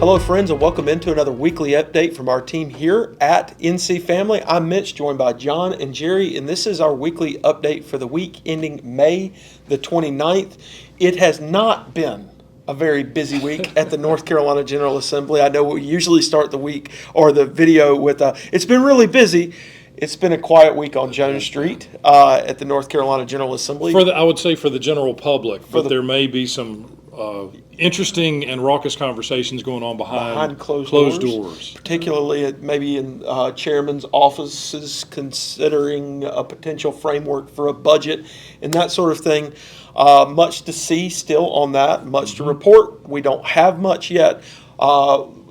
Hello, friends, and welcome into another weekly update from our team here at NC Family. I'm Mitch, joined by John and Jerry, and this is our weekly update for the week ending May the 29th. It has not been a very busy week at the North Carolina General Assembly. I know we usually start the week or the video with it's been really busy. It's been a quiet week on Jones Street at the North Carolina General Assembly. I would say for the general public, but there may be some interesting and raucous conversations going on behind closed doors. Particularly maybe in chairman's offices, considering a potential framework for a budget and that sort of thing. Much to see still on that, much to report. We don't have much yet.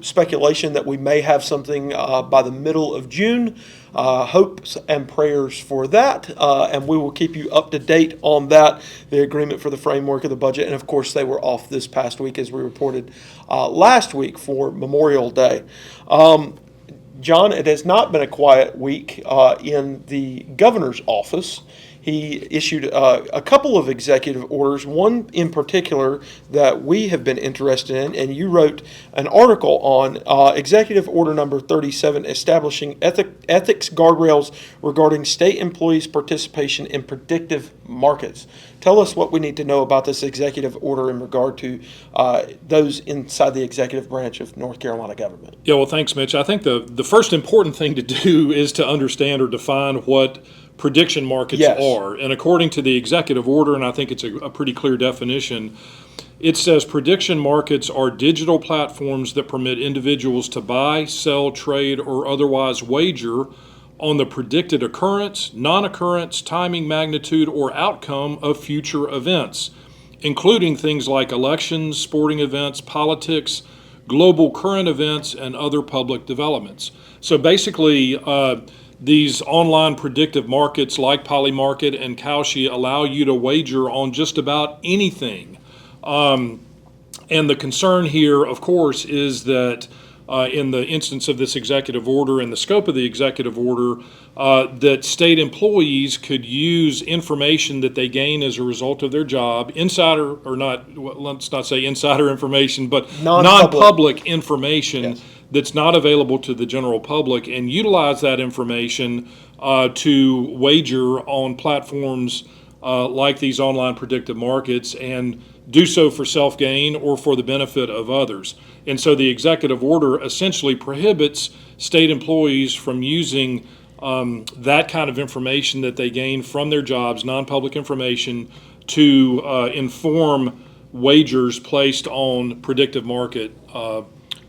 Speculation that we may have something by the middle of June. Hopes and prayers for that, and we will keep you up to date on that, the agreement for the framework of the budget. And of course, they were off this past week, as we reported last week for Memorial Day. John, it has not been a quiet week in the governor's office. He issued a couple of executive orders, one in particular that we have been interested in, and you wrote an article on Executive Order number 37, establishing ethics guardrails regarding state employees' participation in predictive markets. Tell us what we need to know about this executive order in regard to those inside the executive branch of North Carolina government. Yeah, well, thanks, Mitch. I think the first important thing to do is to understand or define what prediction markets are. And according to the executive order, and I think it's a pretty clear definition, it says prediction markets are digital platforms that permit individuals to buy, sell, trade, or otherwise wager on the predicted occurrence, non-occurrence, timing, magnitude, or outcome of future events, including things like elections, sporting events, politics, global current events, and other public developments. So basically, these online predictive markets like Polymarket and Kalshi allow you to wager on just about anything. And the concern here, of course, is that in the instance of this executive order and the scope of the executive order, that state employees could use information that they gain as a result of their job, insider or not, let's not say insider information, but non-public information that's not available to the general public, and utilize that information to wager on platforms like these online predictive markets, and do so for self-gain or for the benefit of others. And so the executive order essentially prohibits state employees from using that kind of information that they gain from their jobs, non-public information, to inform wagers placed on predictive market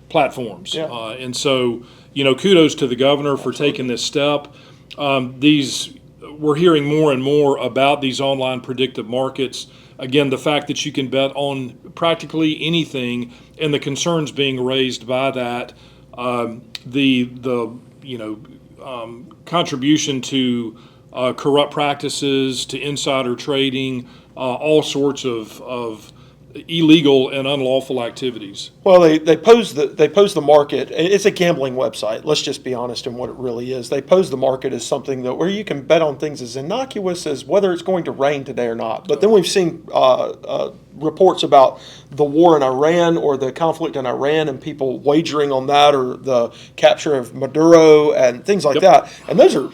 platforms. And so, kudos to the governor for taking this step. We're hearing more and more about these online predictive markets. Again, the fact that you can bet on practically anything, and the concerns being raised by that, contribution to corrupt practices, to insider trading, all sorts of illegal and unlawful activities. Well, they pose the market. It's a gambling website. Let's just be honest in what it really is. They pose the market as something where you can bet on things as innocuous as whether it's going to rain today or not. But then we've seen reports about the war in Iran or the conflict in Iran and people wagering on that, or the capture of Maduro and things like that. And those are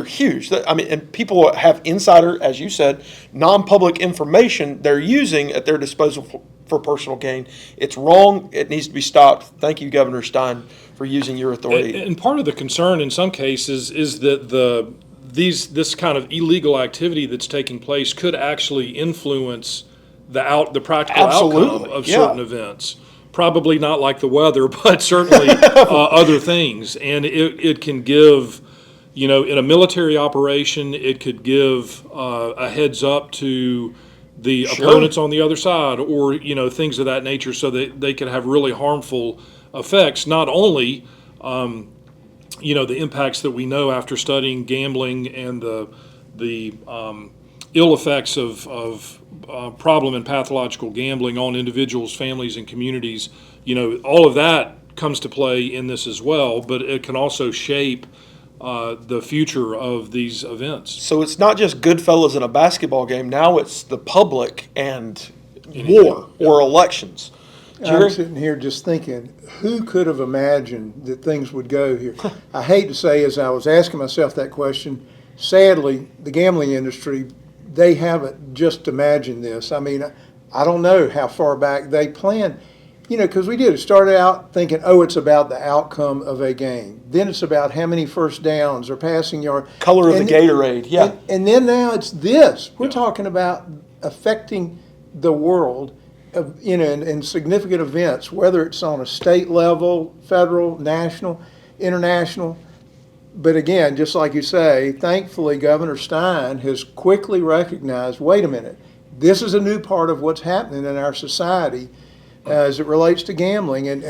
huge. And people have insider, as you said, non-public information they're using at their disposal for personal gain. It's wrong. It needs to be stopped. Thank you, Governor Stein, for using your authority. And part of the concern in some cases is that this kind of illegal activity that's taking place could actually influence the practical outcome of certain events. Probably not like the weather, but certainly other things. And it can give, in a military operation, it could give a heads up to the opponents on the other side, or things of that nature, so that they could have really harmful effects. Not only the impacts that we know after studying gambling and the ill effects of problem and pathological gambling on individuals, families, and communities. All of that comes to play in this as well, but it can also shape the future of these events. So it's not just Goodfellas in a basketball game. Now it's the public and war or elections. Jerry? I'm sitting here just thinking, who could have imagined that things would go here? I hate to say, as I was asking myself that question, sadly, the gambling industry, they haven't just imagined this. I mean, I don't know how far back they planned, because we did. It started out thinking, oh, it's about the outcome of a game. Then it's about how many first downs or passing yards. Color of the Gatorade, yeah. And then now it's this. We're talking about affecting the world in significant events, whether it's on a state level, federal, national, international. But again, just like you say, thankfully Governor Stein has quickly recognized, wait a minute, this is a new part of what's happening in our society as it relates to gambling, and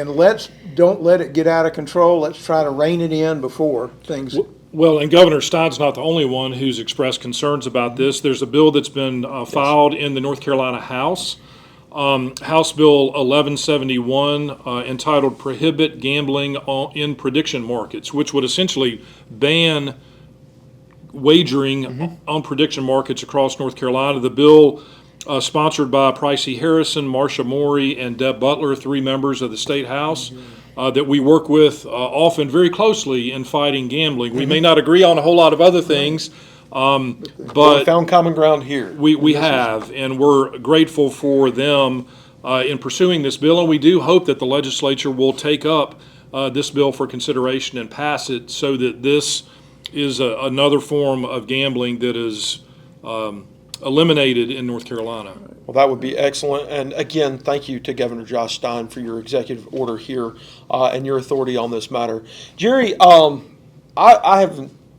don't let it get out of control. Let's try to rein it in before things. Well, and Governor Stein's not the only one who's expressed concerns about this. There's a bill that's been filed in the North Carolina House, House Bill 1171, entitled Prohibit Gambling in Prediction Markets, which would essentially ban wagering on prediction markets across North Carolina. The bill, sponsored by Pricey Harrison, Marsha Morey, and Deb Butler, 3 members of the State House, that we work with often very closely in fighting gambling. We may not agree on a whole lot of other things, but we found common ground here. We have, and we're grateful for them in pursuing this bill, and we do hope that the legislature will take up this bill for consideration and pass it so that this is another form of gambling that is eliminated in North Carolina. Well, that would be excellent. And again, thank you to Governor Josh Stein for your executive order here and your authority on this matter. Jerry, I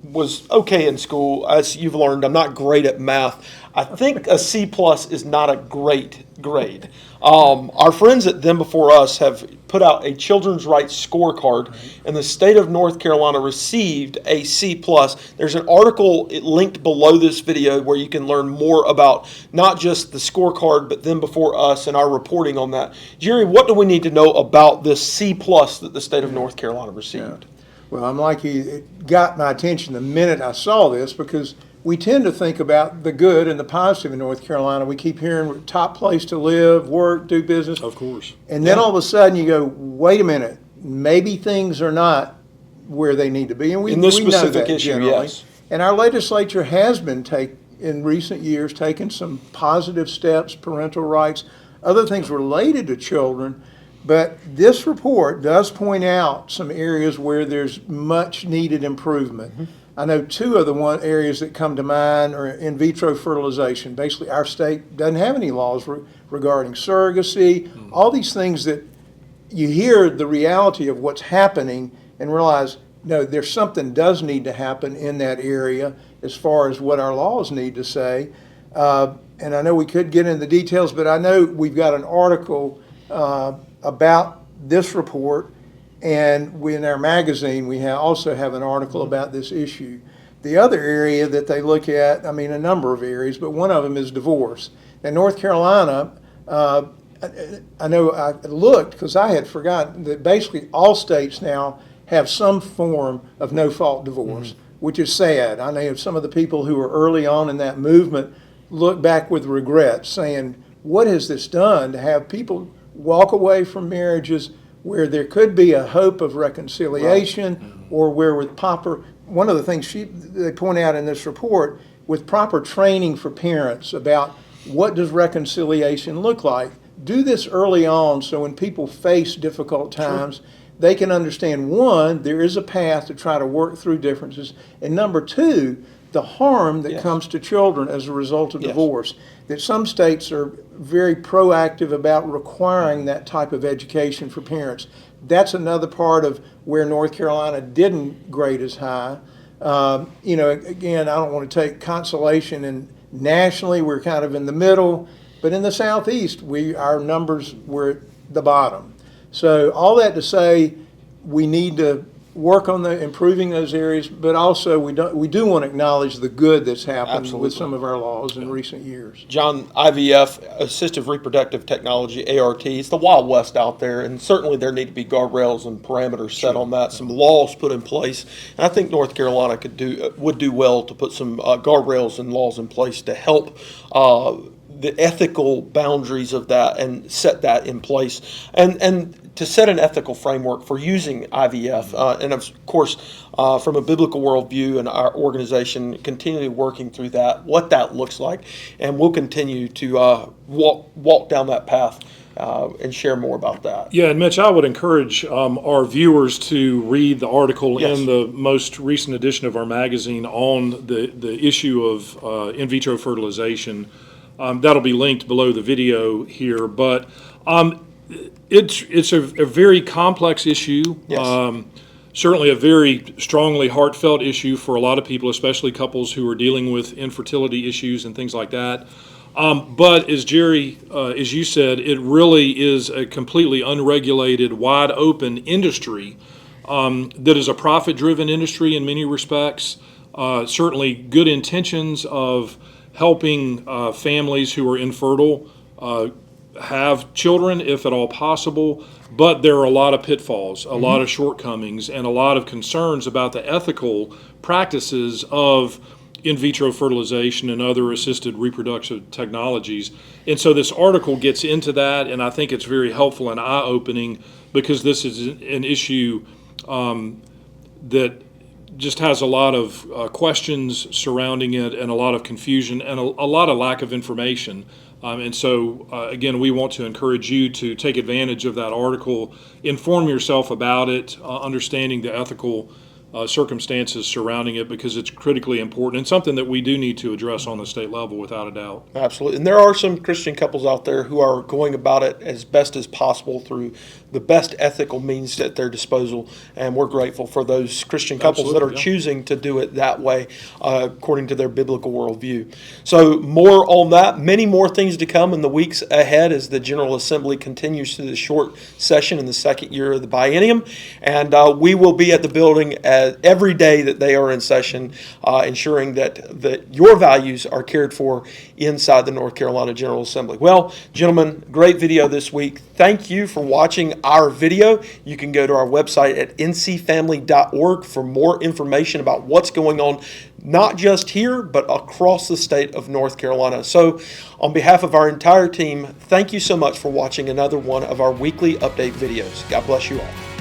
was okay in school. As you've learned, I'm not great at math. I think a C+ is not a great grade. Our friends at Them Before Us have put out a children's rights scorecard, and the state of North Carolina received a C+. There's an article linked below this video where you can learn more about not just the scorecard, but Them Before Us and our reporting on that. Jerry, what do we need to know about this C+ that the state of North Carolina received? Well, I'm like you. It got my attention the minute I saw this because we tend to think about the good and the positive in North Carolina. We keep hearing top place to live, work, do business. Of course. And then all of a sudden you go, wait a minute, maybe things are not where they need to be. And we in this know specific that issue, generally. yes. And our legislature has been in recent years taken some positive steps, parental rights, other things related to children. But this report does point out some areas where there's much needed improvement. I know 2 of the areas that come to mind are in vitro fertilization. Basically, our state doesn't have any laws regarding surrogacy, all these things that you hear the reality of what's happening and realize, no, there's something does need to happen in that area as far as what our laws need to say. And I know we could get into the details, but I know we've got an article about this report, and in our magazine we also have an article about this issue. The other area that they look at, I mean a number of areas, but one of them is divorce. In North Carolina, I know I looked because I had forgotten that basically all states now have some form of no-fault divorce, which is sad. I know some of the people who were early on in that movement look back with regret, saying, what has this done to have people walk away from marriages where there could be a hope of reconciliation, or where with proper, one of the things they point out in this report, with proper training for parents about what does reconciliation look like. Do this early on so when people face difficult times, they can understand, 1, there is a path to try to work through differences, and number 2, the harm that comes to children as a result of divorce. That some states are very proactive about requiring that type of education for parents. That's another part of where North Carolina didn't grade as high. Again, I don't want to take consolation, and nationally we're kind of in the middle, but in the Southeast our numbers were at the bottom. So all that to say, we need to work on improving those areas, but also we do want to acknowledge the good that's happened with some of our laws in recent years. John, IVF, assistive reproductive technology, ART, it's the Wild West out there, and certainly there need to be guardrails and parameters set on that, some laws put in place. And I think North Carolina would do well to put some guardrails and laws in place to help the ethical boundaries of that and set that in place, and to set an ethical framework for using IVF, and of course, from a biblical worldview, and our organization continually working through that, what that looks like, and we'll continue to walk down that path. And share more about that. Yeah, and Mitch, I would encourage our viewers to read the article Yes. in the most recent edition of our magazine on the issue of in vitro fertilization. That'll be linked below the video here, but it's a very complex issue. Yes. Certainly a very strongly heartfelt issue for a lot of people, especially couples who are dealing with infertility issues and things like that. But as Jerry, as you said, it really is a completely unregulated, wide open industry that is a profit-driven industry in many respects. Certainly good intentions of helping families who are infertile have children if at all possible, but there are a lot of pitfalls, a lot of shortcomings, and a lot of concerns about the ethical practices of in vitro fertilization and other assisted reproductive technologies. And so this article gets into that, and I think it's very helpful and eye-opening because this is an issue that just has a lot of questions surrounding it and a lot of confusion and a lot of lack of information. And so, again, we want to encourage you to take advantage of that article, inform yourself about it, understanding the ethical circumstances surrounding it, because it's critically important and something that we do need to address on the state level without a doubt. Absolutely. And there are some Christian couples out there who are going about it as best as possible through the best ethical means at their disposal. And we're grateful for those Christian couples that are Absolutely, yeah. choosing to do it that way according to their biblical worldview. So more on that, many more things to come in the weeks ahead as the General Assembly continues through the short session in the second year of the biennium. And we will be at the building every day that they are in session, ensuring that your values are cared for inside the North Carolina General Assembly. Well, gentlemen, great video this week. Thank you for watching our video. You can go to our website at ncfamily.org for more information about what's going on, not just here, but across the state of North Carolina. So on behalf of our entire team, thank you so much for watching another one of our weekly update videos. God bless you all.